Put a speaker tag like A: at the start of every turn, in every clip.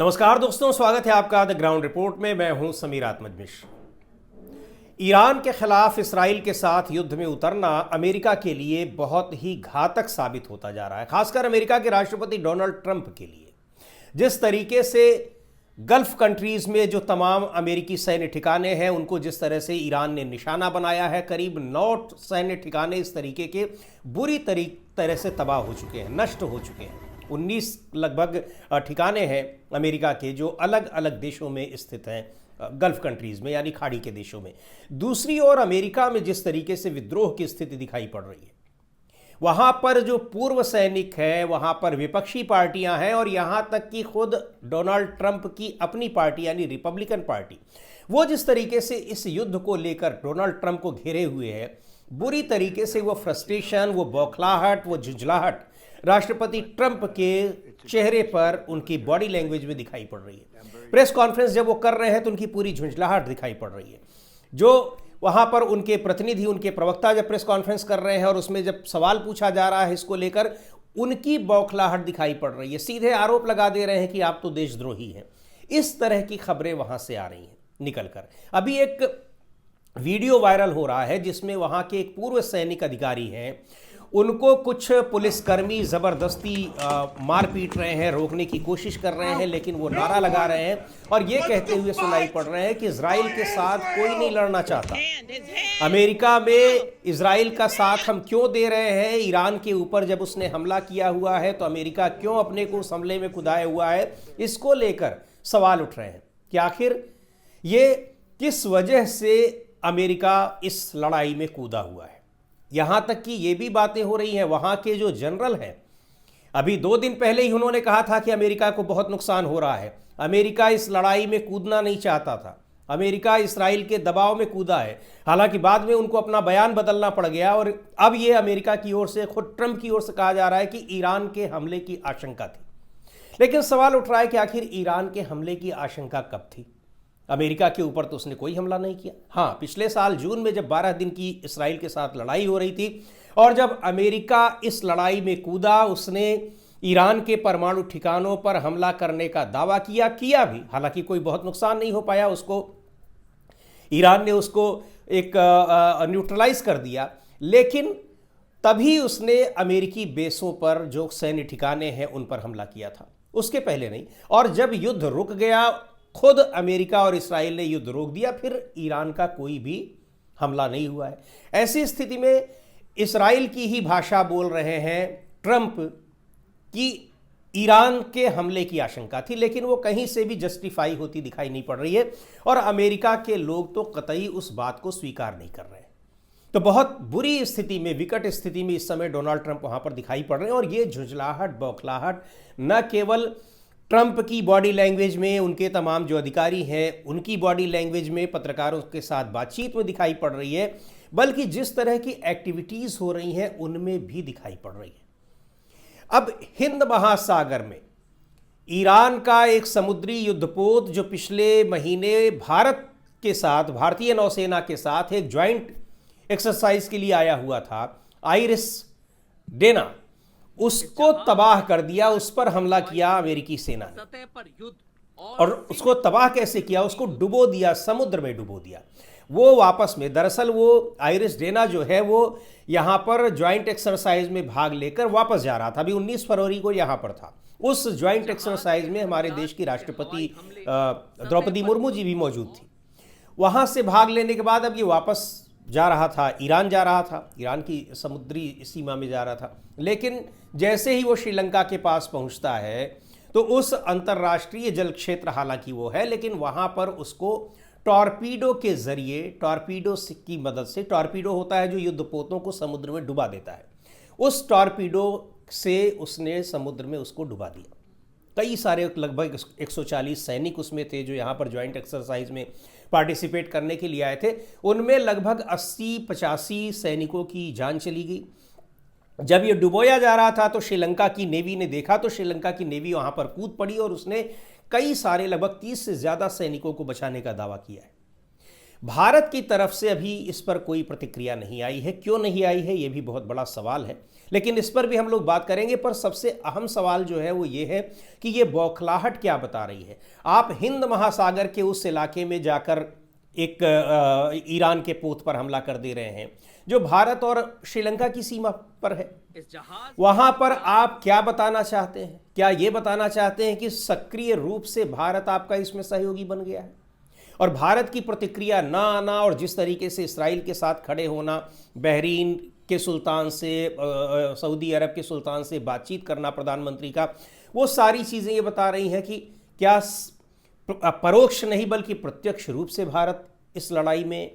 A: नमस्कार दोस्तों, स्वागत है आपका द ग्राउंड रिपोर्ट में। मैं हूं समीर आत्मज मिश्र। ईरान के खिलाफ इसराइल के साथ युद्ध में उतरना अमेरिका के लिए बहुत ही घातक साबित होता जा रहा है, खासकर अमेरिका के राष्ट्रपति डोनाल्ड ट्रंप के लिए। जिस तरीके से गल्फ कंट्रीज में जो तमाम अमेरिकी सैन्य ठिकाने हैं उनको जिस तरह से ईरान ने निशाना बनाया है, करीब 9 सैन्य ठिकाने इस तरीके के बुरी तरह से तबाह हो चुके हैं, नष्ट हो चुके हैं। 19 लगभग ठिकाने हैं अमेरिका के जो अलग अलग देशों में स्थित हैं, गल्फ कंट्रीज में यानी खाड़ी के देशों में। दूसरी ओर अमेरिका में जिस तरीके से विद्रोह की स्थिति दिखाई पड़ रही है, वहां पर जो पूर्व सैनिक हैं, वहां पर विपक्षी पार्टियां हैं और यहां तक कि खुद डोनाल्ड ट्रंप की अपनी पार्टी यानी रिपब्लिकन पार्टी, वो जिस तरीके से इस युद्ध को लेकर डोनाल्ड ट्रंप को घेरे हुए है, बुरी तरीके से वो फ्रस्ट्रेशन, वो बौखलाहट, वो झुंझलाहट राष्ट्रपति ट्रंप के चेहरे पर, उनकी बॉडी लैंग्वेज में दिखाई पड़ रही है। प्रेस कॉन्फ्रेंस जब वो कर रहे हैं तो उनकी पूरी झुंझलाहट दिखाई पड़ रही है। जो वहां पर उनके प्रतिनिधि, उनके प्रवक्ता जब प्रेस कॉन्फ्रेंस कर रहे हैं और उसमें जब सवाल पूछा जा रहा है इसको लेकर, उनकी बौखलाहट दिखाई पड़ रही है। सीधे आरोप लगा दे रहे हैं कि आप तो देशद्रोही हैं। इस तरह की खबरें वहां से आ रही हैं निकलकर। अभी एक वीडियो वायरल हो रहा है जिसमें वहां के एक पूर्व सैनिक अधिकारी हैं, उनको कुछ पुलिसकर्मी ज़बरदस्ती मार पीट रहे हैं, रोकने की कोशिश कर रहे हैं, लेकिन वो नारा लगा रहे हैं और ये कहते हुए सुनाई पड़ रहे हैं कि इजराइल के साथ कोई नहीं लड़ना चाहता। अमेरिका में इजराइल का साथ हम क्यों दे रहे हैं? ईरान के ऊपर जब उसने हमला किया हुआ है तो अमेरिका क्यों अपने को उस हमले में कुदाया हुआ है? इसको लेकर सवाल उठ रहे हैं कि आखिर ये किस वजह से अमेरिका इस लड़ाई में कूदा हुआ है। यहां तक कि ये भी बातें हो रही हैं, वहां के जो जनरल हैं, अभी 2 दिन पहले ही उन्होंने कहा था कि अमेरिका को बहुत नुकसान हो रहा है, अमेरिका इस लड़ाई में कूदना नहीं चाहता था, अमेरिका इस्राइल के दबाव में कूदा है। हालांकि बाद में उनको अपना बयान बदलना पड़ गया और अब ये अमेरिका की ओर से, खुद ट्रंप की ओर से कहा जा रहा है कि ईरान के हमले की आशंका थी। लेकिन सवाल उठ रहा है कि आखिर ईरान के हमले की आशंका कब थी? अमेरिका के ऊपर तो उसने कोई हमला नहीं किया। हाँ, पिछले साल जून में जब 12 दिन की इस्राइल के साथ लड़ाई हो रही थी और जब अमेरिका इस लड़ाई में कूदा, उसने ईरान के परमाणु ठिकानों पर हमला करने का दावा किया भी। हालांकि कोई बहुत नुकसान नहीं हो पाया, उसको ईरान ने उसको एक न्यूट्रलाइज कर दिया। लेकिन तभी उसने अमेरिकी बेसों पर जो सैन्य ठिकाने हैं उन पर हमला किया था, उसके पहले नहीं। और जब युद्ध रुक गया, खुद अमेरिका और इस्राइल ने युद्ध रोक दिया, फिर ईरान का कोई भी हमला नहीं हुआ है। ऐसी स्थिति में इस्राइल की ही भाषा बोल रहे हैं ट्रंप कि ईरान के हमले की आशंका थी, लेकिन वो कहीं से भी जस्टिफाई होती दिखाई नहीं पड़ रही है और अमेरिका के लोग तो कतई उस बात को स्वीकार नहीं कर रहे हैं। तो बहुत बुरी स्थिति में, विकट स्थिति में इस समय डोनाल्ड ट्रंप वहां पर दिखाई पड़ रहे हैं। और ये झुंझलाहट, बौखलाहट न केवल ट्रंप की बॉडी लैंग्वेज में, उनके तमाम जो अधिकारी हैं उनकी बॉडी लैंग्वेज में, पत्रकारों के साथ बातचीत में दिखाई पड़ रही है, बल्कि जिस तरह की एक्टिविटीज हो रही हैं उनमें भी दिखाई पड़ रही है। अब हिंद महासागर में ईरान का एक समुद्री युद्धपोत जो पिछले महीने भारत के साथ, भारतीय नौसेना के साथ एक ज्वाइंट एक्सरसाइज के लिए आया हुआ था, आइरिस डेना, उसको तबाह कर दिया। उस पर हमला किया अमेरिकी सेना ने। और उसको तबाह कैसे किया? उसको डुबो दिया, समुद्र में डुबो दिया। वो वापस में, दरअसल वो आइरिस डेना जो है वो यहां पर ज्वाइंट एक्सरसाइज में भाग लेकर वापस जा रहा था। अभी 19 फरवरी को यहां पर था। उस ज्वाइंट एक्सरसाइज में हमारे देश की राष्ट्रपति द्रौपदी मुर्मू जी भी मौजूद थी। वहां से भाग लेने के बाद अब ये वापस जा रहा था, ईरान जा रहा था, ईरान की समुद्री सीमा में जा रहा था। लेकिन जैसे ही वो श्रीलंका के पास पहुंचता है तो उस अंतर्राष्ट्रीय जल क्षेत्र हालांकि वो है, लेकिन वहां पर उसको टॉर्पीडो के जरिए, टॉर्पीडो की मदद से, टॉर्पीडो होता है जो युद्धपोतों को समुद्र में डुबा देता है, उस टॉर्पीडो से उसने समुद्र में उसको डुबा दिया। कई सारे, लगभग 140 सैनिक उसमें थे जो यहाँ पर ज्वाइंट एक्सरसाइज में पार्टिसिपेट करने के लिए आए थे। उनमें लगभग 80-85 सैनिकों की जान चली गई। जब ये डुबोया जा रहा था तो श्रीलंका की नेवी ने देखा, तो श्रीलंका की नेवी वहाँ पर कूद पड़ी और उसने कई सारे, लगभग 30 से ज़्यादा सैनिकों को बचाने का दावा किया है। भारत की तरफ से अभी इस पर कोई प्रतिक्रिया नहीं आई है। क्यों नहीं आई है, ये भी बहुत बड़ा सवाल है। लेकिन इस पर भी हम लोग बात करेंगे। पर सबसे अहम सवाल जो है वो ये है कि ये बौखलाहट क्या बता रही है। आप हिंद महासागर के उस इलाके में जाकर एक ईरान के पोत पर हमला कर दे रहे हैं जो भारत और श्रीलंका की सीमा पर है। वहां पर आप क्या बताना चाहते हैं? क्या ये बताना चाहते हैं कि सक्रिय रूप से भारत आपका इसमें सहयोगी बन गया है और भारत की प्रतिक्रिया ना आना और जिस तरीके से इसराइल के साथ खड़े होना, बहरीन के सुल्तान से, सऊदी अरब के सुल्तान से बातचीत करना प्रधानमंत्री का, वो सारी चीज़ें ये बता रही हैं कि क्या परोक्ष नहीं बल्कि प्रत्यक्ष रूप से भारत इस लड़ाई में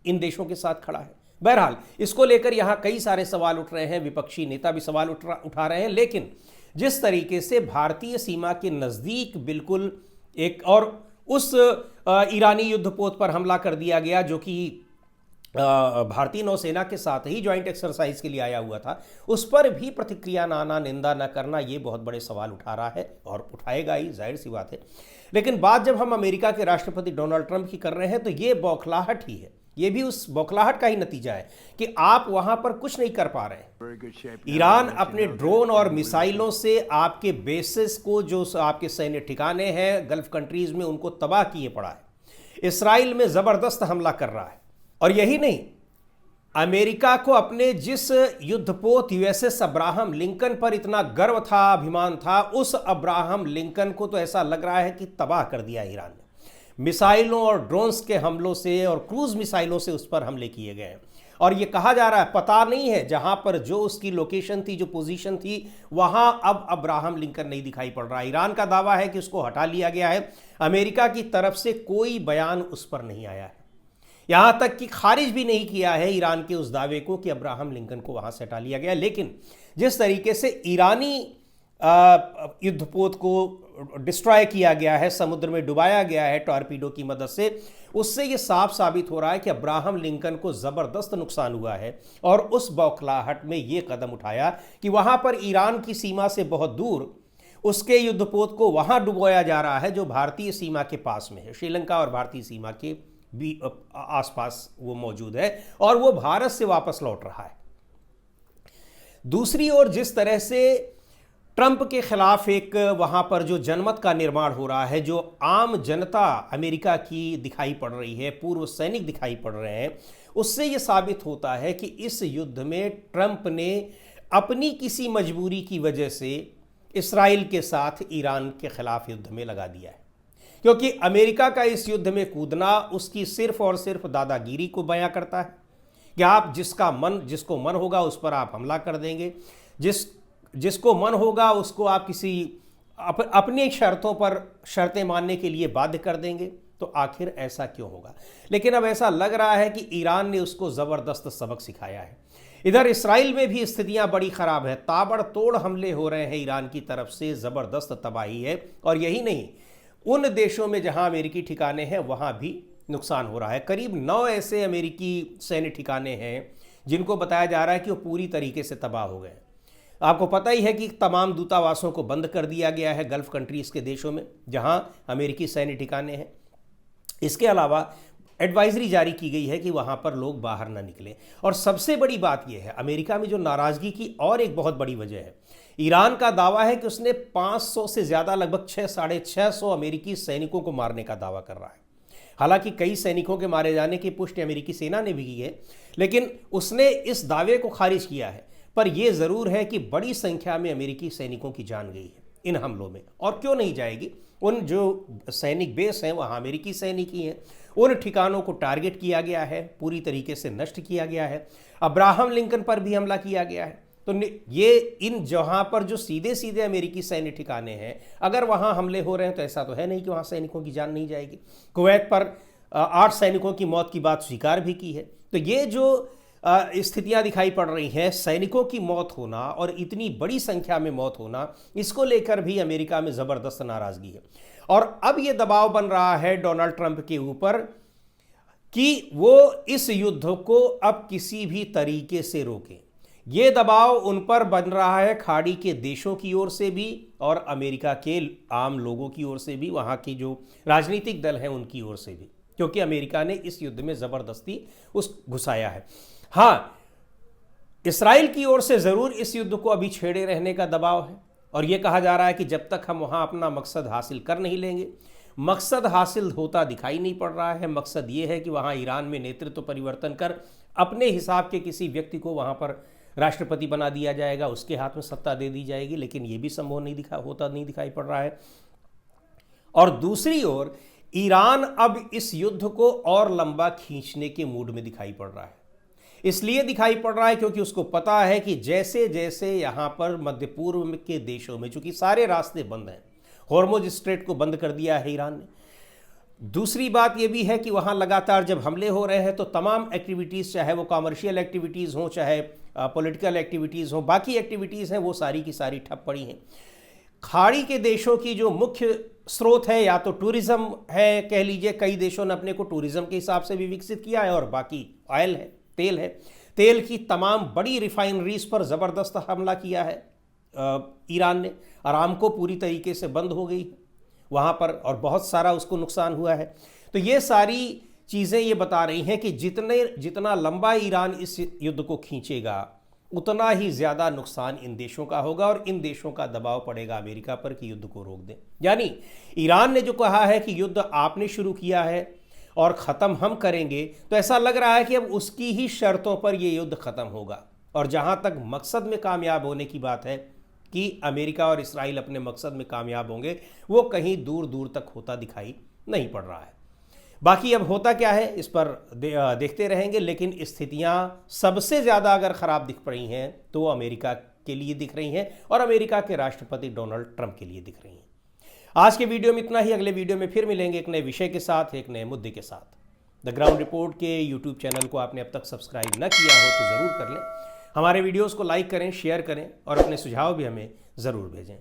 A: इन देशों के साथ खड़ा है। बहरहाल इसको लेकर यहाँ कई सारे सवाल उठ रहे हैं, विपक्षी नेता भी सवाल उठा रहे हैं। लेकिन जिस तरीके से भारतीय सीमा के नज़दीक बिल्कुल एक और उस ईरानी युद्धपोत पर हमला कर दिया गया जो कि भारतीय नौसेना के साथ ही ज्वाइंट एक्सरसाइज के लिए आया हुआ था, उस पर भी प्रतिक्रिया ना आना, निंदा न करना, ये बहुत बड़े सवाल उठा रहा है और उठाएगा ही, जाहिर सी बात है। लेकिन बात जब हम अमेरिका के राष्ट्रपति डोनाल्ड ट्रंप की कर रहे हैं तो ये बौखलाहट ही है, ये भी उस बौखलाहट का ही नतीजा है कि आप वहां पर कुछ नहीं कर पा रहे हैं। ईरान अपने ड्रोन और मिसाइलों से आपके बेसिस को, जो आपके सैन्य ठिकाने हैं गल्फ कंट्रीज में, उनको तबाह किए पड़ा है। इसराइल में जबरदस्त हमला कर रहा है और यही नहीं, अमेरिका को अपने जिस युद्धपोत यूएसएस अब्राहम लिंकन पर इतना गर्व था, अभिमान था, उस अब्राहम लिंकन को तो ऐसा लग रहा है कि तबाह कर दिया ईरान ने। मिसाइलों और ड्रोन्स के हमलों से और क्रूज मिसाइलों से उस पर हमले किए गए हैं और ये कहा जा रहा है, पता नहीं है जहां पर जो उसकी लोकेशन थी, जो पोजीशन थी, वहां अब अब्राहम लिंकन नहीं दिखाई पड़ रहा। ईरान का दावा है कि उसको हटा लिया गया है। अमेरिका की तरफ से कोई बयान उस पर नहीं आया है, यहां तक कि खारिज भी नहीं किया है ईरान के उस दावे को कि अब्राहम लिंकन को वहां से हटा लिया गया। लेकिन जिस तरीके से ईरानी युद्धपोत को डिस्ट्रॉय किया गया है, समुद्र में डुबाया गया है टॉर्पीडो की मदद से, उससे यह साफ साबित हो रहा है कि अब्राहम लिंकन को जबरदस्त नुकसान हुआ है। और उस बौखलाहट में यह कदम उठाया कि वहां पर ईरान की सीमा से बहुत दूर उसके युद्धपोत को वहां डुबोया जा रहा है जो भारतीय सीमा के पास में है, श्रीलंका और भारतीय सीमा के भी आसपास वो मौजूद है और वो भारत से वापस लौट रहा है। दूसरी ओर जिस तरह से ट्रंप के खिलाफ एक वहां पर जो जनमत का निर्माण हो रहा है, जो आम जनता अमेरिका की दिखाई पड़ रही है, पूर्व सैनिक दिखाई पड़ रहे हैं, उससे यह साबित होता है कि इस युद्ध में ट्रंप ने अपनी किसी मजबूरी की वजह से इसराइल के साथ ईरान के खिलाफ युद्ध में लगा दिया है। क्योंकि अमेरिका का इस युद्ध में कूदना उसकी सिर्फ और सिर्फ दादागिरी को बयां करता है कि आप जिसको मन होगा उस पर आप हमला कर देंगे, जिसको मन होगा उसको आप किसी अपनी शर्तों पर शर्तें मानने के लिए बाध्य कर देंगे। तो आखिर ऐसा क्यों होगा? लेकिन अब ऐसा लग रहा है कि ईरान ने उसको ज़बरदस्त सबक सिखाया है। इधर इसराइल में भी स्थितियां बड़ी ख़राब है, ताबड़तोड़ हमले हो रहे हैं ईरान की तरफ से, ज़बरदस्त तबाही है। और यही नहीं, उन देशों में जहां अमेरिकी ठिकाने हैं वहां भी नुकसान हो रहा है। करीब 9 ऐसे अमेरिकी सैन्य ठिकाने हैं जिनको बताया जा रहा है कि वो पूरी तरीके से तबाह हो गए। आपको पता ही है कि तमाम दूतावासों को बंद कर दिया गया है गल्फ कंट्रीज़ के देशों में जहां अमेरिकी सैन्य ठिकाने हैं। इसके अलावा एडवाइजरी जारी की गई है कि वहां पर लोग बाहर ना निकलें। और सबसे बड़ी बात यह है, अमेरिका में जो नाराज़गी की और एक बहुत बड़ी वजह है, ईरान का दावा है कि उसने 500 से ज़्यादा, लगभग 600-650 अमेरिकी सैनिकों को मारने का दावा कर रहा है। हालांकि कई सैनिकों के मारे जाने की पुष्टि अमेरिकी सेना ने भी की है, लेकिन उसने इस दावे को खारिज किया है। पर यह ज़रूर है कि बड़ी संख्या में अमेरिकी सैनिकों की जान गई है इन हमलों में, और क्यों नहीं जाएगी। उन जो सैनिक बेस हैं वहाँ अमेरिकी सैनिक ही हैं, उन ठिकानों को टारगेट किया गया है, पूरी तरीके से नष्ट किया गया है। अब्राहम लिंकन पर भी हमला किया गया है। तो ये इन जहाँ पर जो सीधे सीधे अमेरिकी सैन्य ठिकाने हैं, अगर वहाँ हमले हो रहे हैं तो ऐसा तो है नहीं कि वहाँ सैनिकों की जान नहीं जाएगी। कुवैत पर 8 सैनिकों की मौत की बात स्वीकार भी की है। तो ये जो स्थितियां दिखाई पड़ रही हैं, सैनिकों की मौत होना और इतनी बड़ी संख्या में मौत होना, इसको लेकर भी अमेरिका में ज़बरदस्त नाराज़गी है। और अब ये दबाव बन रहा है डोनाल्ड ट्रंप के ऊपर कि वो इस युद्ध को अब किसी भी तरीके से रोकें। ये दबाव उन पर बन रहा है खाड़ी के देशों की ओर से भी और अमेरिका के आम लोगों की ओर से भी, वहाँ की जो राजनीतिक दल हैं उनकी ओर से भी, क्योंकि अमेरिका ने इस युद्ध में ज़बरदस्ती घुसाया है। हाँ, इसराइल की ओर से ज़रूर इस युद्ध को अभी छेड़े रहने का दबाव है और यह कहा जा रहा है कि जब तक हम वहाँ अपना मकसद हासिल कर नहीं लेंगे, मकसद हासिल होता दिखाई नहीं पड़ रहा है। मकसद ये है कि वहाँ ईरान में नेतृत्व परिवर्तन कर अपने हिसाब के किसी व्यक्ति को वहाँ पर राष्ट्रपति बना दिया जाएगा, उसके हाथ में सत्ता दे दी जाएगी, लेकिन ये भी संभव नहीं दिखाई पड़ रहा है। और दूसरी ओर ईरान अब इस युद्ध को और लंबा खींचने के मूड में दिखाई पड़ रहा है। इसलिए दिखाई पड़ रहा है क्योंकि उसको पता है कि जैसे जैसे यहाँ पर मध्य पूर्व के देशों में, चूंकि सारे रास्ते बंद हैं, हॉर्मुज स्ट्रेट को बंद कर दिया है ईरान ने। दूसरी बात यह भी है कि वहाँ लगातार जब हमले हो रहे हैं तो तमाम एक्टिविटीज़, चाहे वो कॉमर्शियल एक्टिविटीज़ हों, चाहे पॉलिटिकल एक्टिविटीज़ हों, बाकी एक्टिविटीज़ हैं, वो सारी की सारी ठप पड़ी हैं। खाड़ी के देशों की जो मुख्य स्रोत है या तो टूरिज़्म है, कह लीजिए, कई देशों ने अपने को टूरिज़्म के हिसाब से भी विकसित किया है, और बाकी ऑयल है, तेल है। तेल की तमाम बड़ी रिफाइनरीज पर ज़बरदस्त हमला किया है ईरान ने। अरामको पूरी तरीके से बंद हो गई वहाँ पर और बहुत सारा उसको नुकसान हुआ है। तो ये सारी चीज़ें ये बता रही हैं कि जितना लंबा ईरान इस युद्ध को खींचेगा उतना ही ज़्यादा नुकसान इन देशों का होगा और इन देशों का दबाव पड़ेगा अमेरिका पर कि युद्ध को रोक दें। यानी ईरान ने जो कहा है कि युद्ध आपने शुरू किया है और ख़त्म हम करेंगे, तो ऐसा लग रहा है कि अब उसकी ही शर्तों पर यह युद्ध ख़त्म होगा। और जहाँ तक मकसद में कामयाब होने की बात है कि अमेरिका और इसराइल अपने मकसद में कामयाब होंगे, वो कहीं दूर दूर तक होता दिखाई नहीं पड़ रहा है। बाकी अब होता क्या है इस पर देखते रहेंगे, लेकिन स्थितियाँ सबसे ज़्यादा अगर ख़राब दिख रही हैं तो अमेरिका के लिए दिख रही हैं और अमेरिका के राष्ट्रपति डोनाल्ड ट्रंप के लिए दिख रही हैं। आज के वीडियो में इतना ही। अगले वीडियो में फिर मिलेंगे एक नए विषय के साथ, एक नए मुद्दे के साथ। द ग्राउंड रिपोर्ट के यूट्यूब चैनल को आपने अब तक सब्सक्राइब न किया हो तो ज़रूर कर लें। हमारे वीडियोस को लाइक करें, शेयर करें और अपने सुझाव भी हमें ज़रूर भेजें।